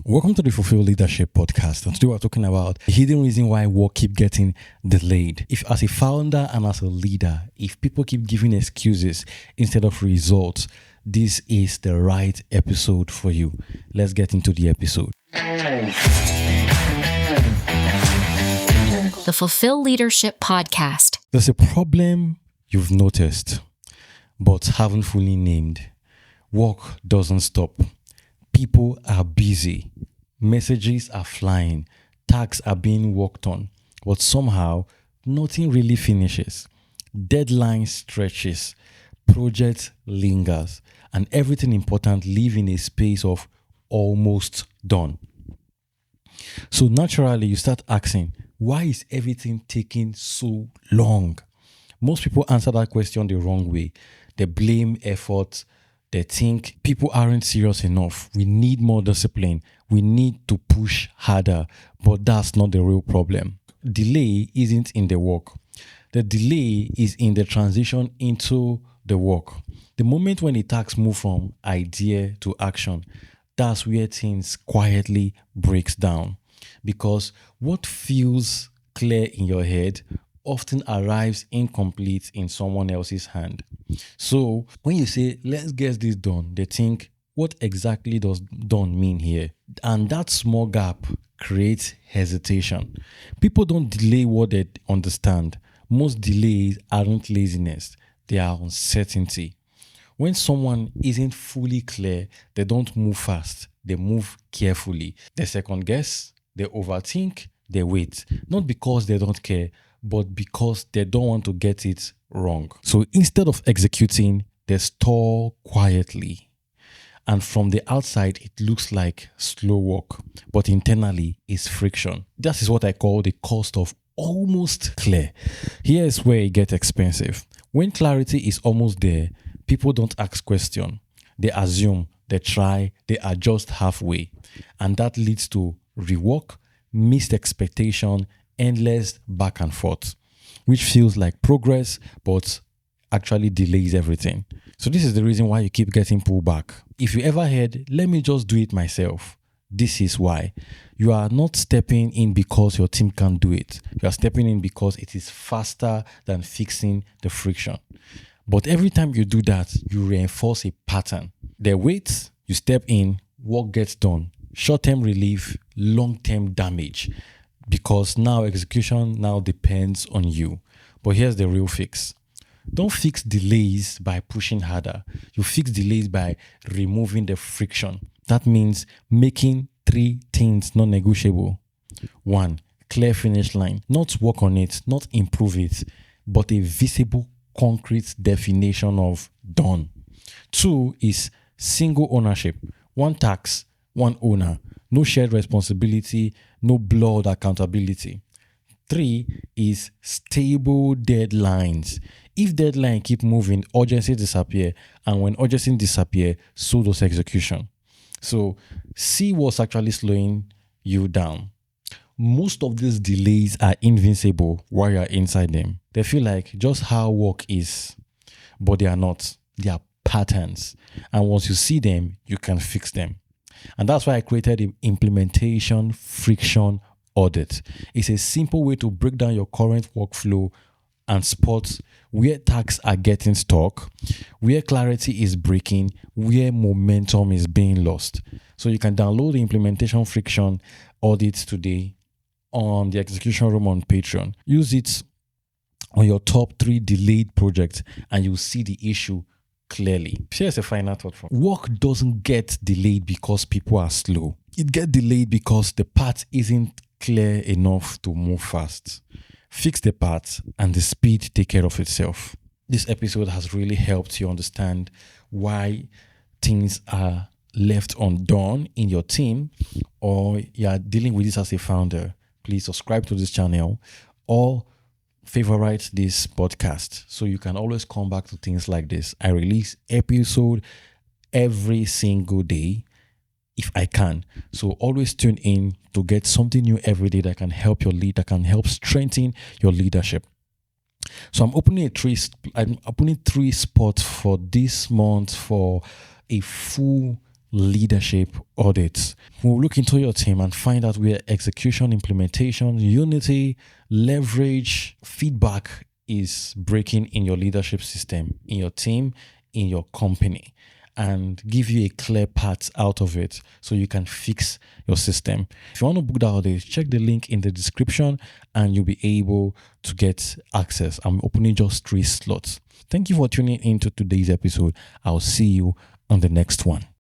Welcome to the Fulfill Leadership Podcast. And today we're talking about the hidden reason why work keep getting delayed. If as a founder and as a leader, if people keep giving excuses instead of results, this is the right episode for you. Let's get into the episode. The Fulfill Leadership Podcast. There's a problem you've noticed, but haven't fully named. Work doesn't stop. People are busy. Messages are flying. Tasks are being worked on. But somehow, nothing really finishes. Deadline stretches. Project lingers. And everything important live in a space of almost done. So naturally, you start asking, why is everything taking so long? Most people answer that question the wrong way. They blame effort. They think people aren't serious enough. We need more discipline. We need to push harder. But that's not the real problem. Delay isn't in the work. The delay is in the transition into the work. The moment when the tasks move from idea to action, that's where things quietly breaks down. Because what feels clear in your head often arrives incomplete in someone else's hand. So when you say, let's get this done, they think, what exactly does done mean here? And that small gap creates hesitation. People don't delay what they understand. Most delays aren't laziness, they are uncertainty. When someone isn't fully clear, they don't move fast, they move carefully. They second guess, they overthink, they wait. Not because they don't care, but because they don't want to get it wrong. So instead of executing, they stall quietly. And from the outside, it looks like slow work, but internally it's friction. That is what I call the cost of almost clear. Here's where it gets expensive. When clarity is almost there, people don't ask questions. They assume, they try, they adjust halfway. And that leads to rework, missed expectation, endless back and forth, which feels like progress, but actually delays everything. So this is the reason why you keep getting pulled back. If you ever heard, let me just do it myself, this is why. You are not stepping in because your team can't do it. You are stepping in because it is faster than fixing the friction. But every time you do that, you reinforce a pattern. They wait, you step in, work gets done. Short-term relief, long-term damage. Because now execution now depends on you. But here's the real fix. Don't fix delays by pushing harder. You fix delays by removing the friction. That means making 3 things non-negotiable. 1, clear finish line. Not work on it, not improve it, but a visible, concrete definition of done. 2 is single ownership. 1 task, 1 owner. No shared responsibility, no blurred accountability. 3 is stable deadlines. If deadline keep moving, urgency disappear. And when urgency disappear, so does execution. So see what's actually slowing you down. Most of these delays are invincible while you're inside them. They feel like just how work is, but they are not. They are patterns. And once you see them, you can fix them. And that's why I created the implementation friction audit. It's a simple way to break down your current workflow and spot where tasks are getting stuck, where clarity is breaking, where momentum is being lost. So you can download the implementation friction audit today on the execution room on Patreon. Use it on your top 3 delayed projects and you'll see the issue clearly. Here's a final thought from work doesn't get delayed because people are slow. It gets delayed because the path isn't clear enough to move fast. Fix the path and the speed take care of itself. This episode has really helped you understand why things are left undone in your team, or you are dealing with this as a founder. Please subscribe to this channel or favorite this podcast so you can always come back to things like this. I release episode every single day if I can. So always tune in to get something new every day that can help your lead, that can help strengthen your leadership. So I'm opening 3 spots for this month for a full leadership audits. We'll look into your team and find out where execution, implementation, unity, leverage, feedback is breaking in your leadership system, in your team, in your company, and give you a clear path out of it so you can fix your system. If you want to book that audit, check the link in the description and you'll be able to get access. I'm opening just 3 slots. Thank you for tuning into today's episode. I'll see you on the next one.